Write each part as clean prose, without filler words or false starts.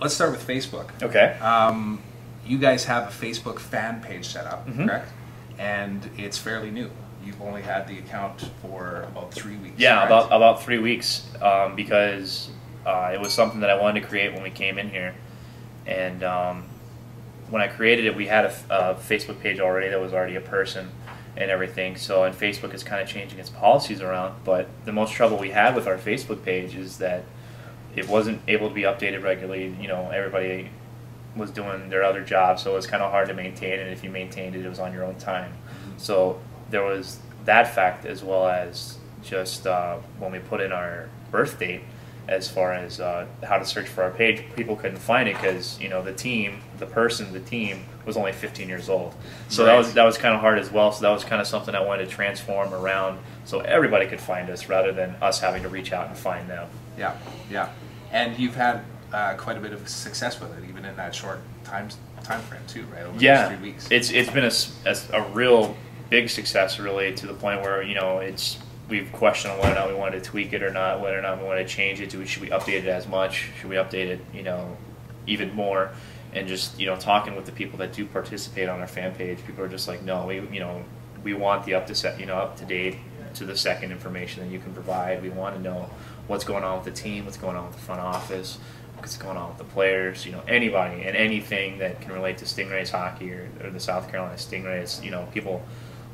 let's start with Facebook. Okay. You guys have a Facebook fan page set up, Mm-hmm. correct? And it's fairly new. You've only had the account for about 3 weeks. Yeah, correct? about 3 weeks, because it was something that I wanted to create when we came in here, and when I created it, we had a Facebook page already that was already a person and everything. So, and Facebook is kind of changing its policies around. But the most trouble we had with our Facebook page is that it wasn't able to be updated regularly. You know, everybody was doing their other jobs, so it was kind of hard to maintain. And if you maintained it, it was on your own time. So there was that fact, as well as just when we put in our birth date, as far as how to search for our page, people couldn't find it because, you know, the team was only 15 years old. So right. that was kind of hard as well. So that was kind of something I wanted to transform around so everybody could find us rather than us having to reach out and find them. Yeah, yeah. And you've had quite a bit of success with it, even in that short time frame too, right? Over those 3 weeks. It's been a real big success, really, to the point where, you know, we've questioned whether or not we wanted to tweak it or not, whether or not we want to change it. Should we update it as much? Should we update it, you know, even more? And just, you know, talking with the people that do participate on our fan page, people are just like, no, we want the up to date to the second information that you can provide. We want to know what's going on with the team, what's going on with the front office, what's going on with the players, you know, anybody and anything that can relate to Stingrays hockey or the South Carolina Stingrays. You know, people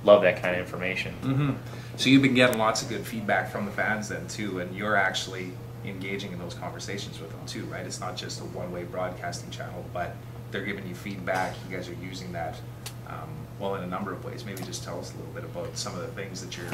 love that kind of information. Mm-hmm. So you've been getting lots of good feedback from the fans then too, and you're actually engaging in those conversations with them too, right? It's not just a one-way broadcasting channel, but they're giving you feedback. You guys are using that, well, in a number of ways. Maybe just tell us a little bit about some of the things that you're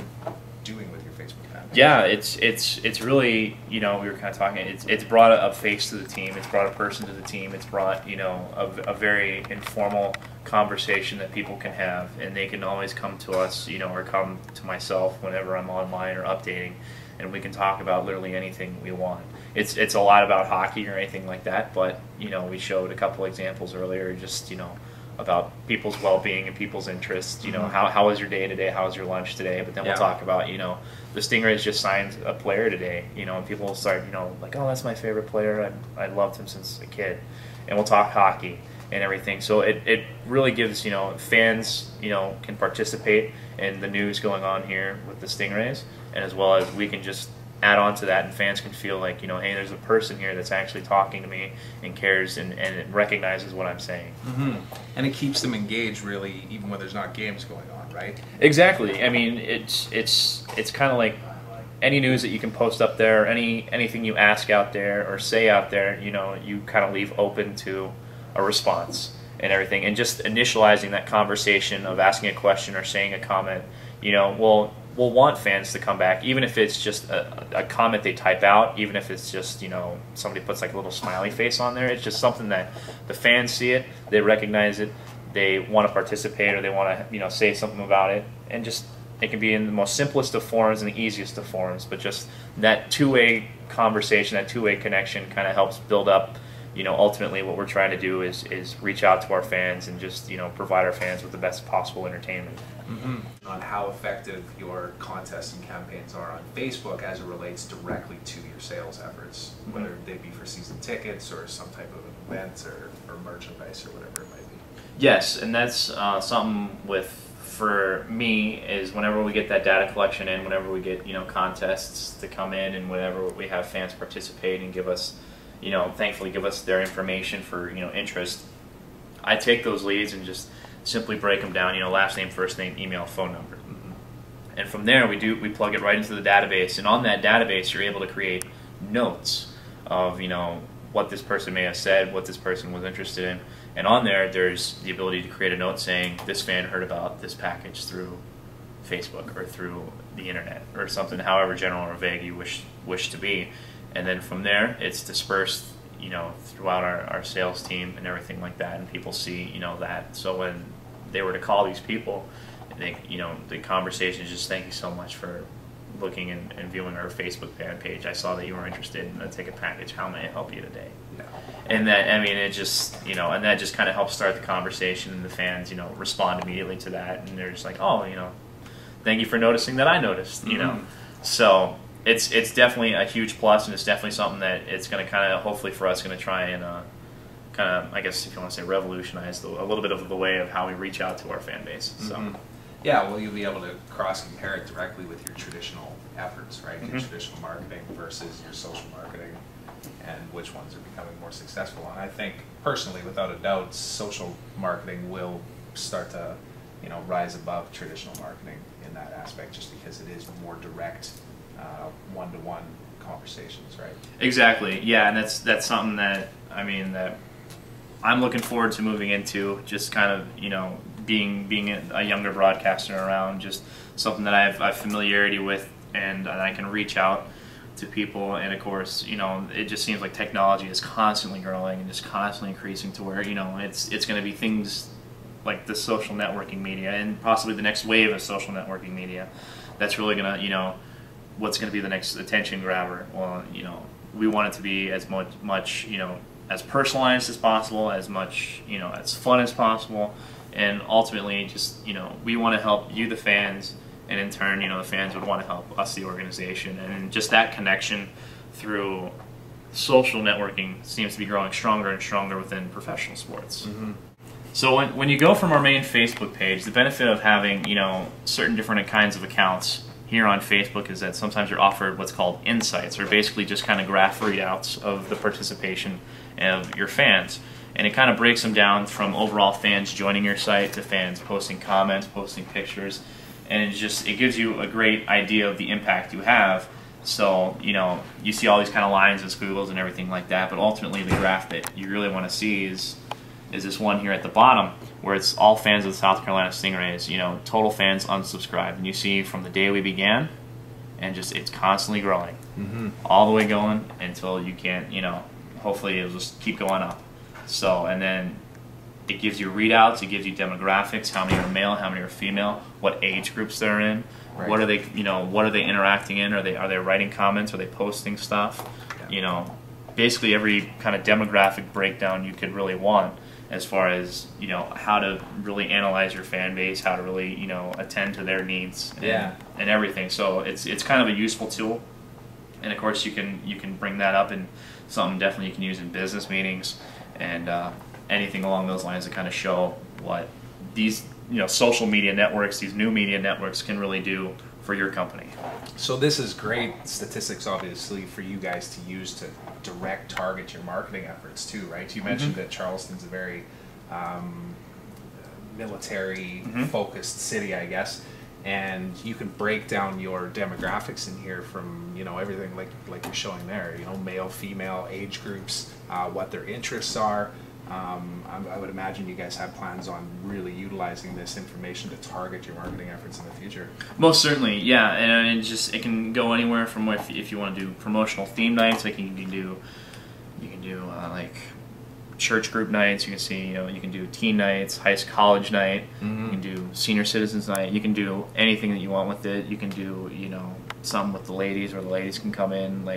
doing with your Facebook fan page. Yeah, it's really, you know, we were kind of talking, it's brought a face to the team, it's brought a person to the team, it's brought, you know, a very informal conversation that people can have, and they can always come to us, you know, or come to myself whenever I'm online or updating, and we can talk about literally anything we want. It's a lot about hockey or anything like that, but, you know, we showed a couple examples earlier, just, you know, about people's well-being and people's interests. You know, how was your day today? How was your lunch today? But then we'll talk about, you know, the Stingrays just signed a player today. You know, and people will start, you know, like, oh, that's my favorite player. I loved him since a kid. And we'll talk hockey and everything. So it really gives, you know, fans, you know, can participate in the news going on here with the Stingrays, and as well as we can just add on to that, and fans can feel like, you know, hey, there's a person here that's actually talking to me and cares and it recognizes what I'm saying. Mm-hmm. And it keeps them engaged, really, even when there's not games going on, right? Exactly. I mean, it's kind of like any news that you can post up there, anything you ask out there or say out there, you know, you kind of leave open to a response and everything, and just initializing that conversation of asking a question or saying a comment, you know, we'll want fans to come back, even if it's just a comment they type out, even if it's just, you know, somebody puts like a little smiley face on there. It's just something that the fans see it, they recognize it, they want to participate, or they want to, you know, say something about it, and just it can be in the most simplest of forms and the easiest of forms, but just that two-way conversation, that two-way connection kind of helps build up, you know, ultimately what we're trying to do is reach out to our fans and just, you know, provide our fans with the best possible entertainment. Mm-hmm. On how effective your contests and campaigns are on Facebook as it relates directly to your sales efforts, whether they be for season tickets or some type of event or merchandise or whatever it might be. Yes, and that's something for me is whenever we get that data collection in, whenever we get, you know, contests to come in, and whenever we have fans participate and give us, you know, thankfully give us their information for, you know, interest, I take those leads and just simply break them down, you know, last name, first name, email, phone number. And from there we plug it right into the database, and on that database you're able to create notes of, you know, what this person may have said, what this person was interested in, and on there's the ability to create a note saying this fan heard about this package through Facebook or through the internet or something, however general or vague you wish to be. And then from there it's dispersed, you know, throughout our sales team and everything like that, and people see, you know, that. So when they were to call these people, they, you know, the conversation is just, thank you so much for looking and viewing our Facebook fan page. I saw that you were interested in a ticket package. How may I help you today? Yeah. And that, I mean, it just, you know, and that just kind of helps start the conversation, and the fans, you know, respond immediately to that, and they're just like, oh, you know, thank you for noticing that I noticed, you know. So it's definitely a huge plus, and it's definitely something that it's going to kind of, hopefully for us, going to try and kind of, I guess if you want to say revolutionized a little bit of the way of how we reach out to our fan base. So. Yeah, well, you'll be able to cross-compare it directly with your traditional efforts, right? Your traditional marketing versus your social marketing, and which ones are becoming more successful. And I think, personally, without a doubt, social marketing will start to, rise above traditional marketing in that aspect, just because it is more direct, one-to-one conversations, right? Exactly. Yeah, and that's something that that I'm looking forward to moving into. Just kind of being a younger broadcaster around, just something that I have familiarity with, and I can reach out to people. And of course, it just seems like technology is constantly growing and just constantly increasing to where it's going to be things like the social networking media and possibly the next wave of social networking media that's really going to what's going to be the next attention grabber. Well, we want it to be as much as personalized as possible, as much as fun as possible, and ultimately just we want to help you, the fans, and in turn the fans would want to help us, the organization, and just that connection through social networking seems to be growing stronger and stronger within professional sports. So when you go from our main Facebook page, the benefit of having certain different kinds of accounts here on Facebook is that sometimes you're offered what's called insights, or basically just kind of graph readouts of the participation of your fans. And it kind of breaks them down from overall fans joining your site to fans posting comments, posting pictures, and it gives you a great idea of the impact you have. So, you see all these kind of lines and squiggles and everything like that, but ultimately the graph that you really want to see is this one here at the bottom, where it's all fans of the South Carolina Stingrays, total fans unsubscribed. And you see from the day we began, and it's constantly growing, all the way going until you can't, hopefully it'll just keep going up. So, and then it gives you readouts, it gives you demographics, how many are male, how many are female, what age groups they're in, what are they, what are they interacting in, are they writing comments, are they posting stuff, basically every kind of demographic breakdown you could really want, as far as how to really analyze your fan base, how to really attend to their needs, and everything. So it's kind of a useful tool, and of course you can bring that up in something definitely you can use in business meetings and anything along those lines to kind of show what these social media networks, these new media networks, can really do for your company. So this is great statistics, obviously, for you guys to use to direct target your marketing efforts too, right? You mentioned that Charleston's a very military-focused city, I guess, and you can break down your demographics in here from everything like you're showing there, male, female, age groups, what their interests are. I would imagine you guys have plans on really utilizing this information to target your marketing efforts in the future. Most certainly, yeah, and it can go anywhere from if you want to do promotional theme nights, like you can do like church group nights. You can see you can do teen nights, college night. You can do senior citizens night. You can do anything that you want with it. You can do some with the ladies, where the ladies can come in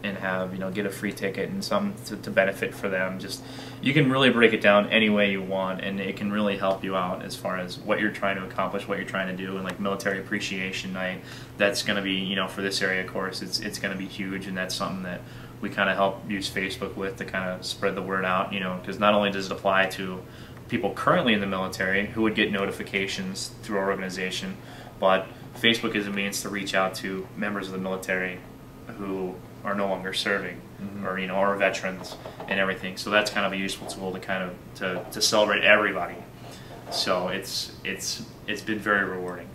and have get a free ticket and some to benefit for them. Just you can really break it down any way you want, and it can really help you out as far as what you're trying to accomplish, what you're trying to do. And like military appreciation night, that's going to be for this area, of course, it's going to be huge, and that's something that we kind of help use Facebook with to kind of spread the word out, because not only does it apply to people currently in the military who would get notifications through our organization, but Facebook is a means to reach out to members of the military who are no longer serving, or or veterans and everything. So that's kind of a useful tool to kind of to celebrate everybody. So it's been very rewarding.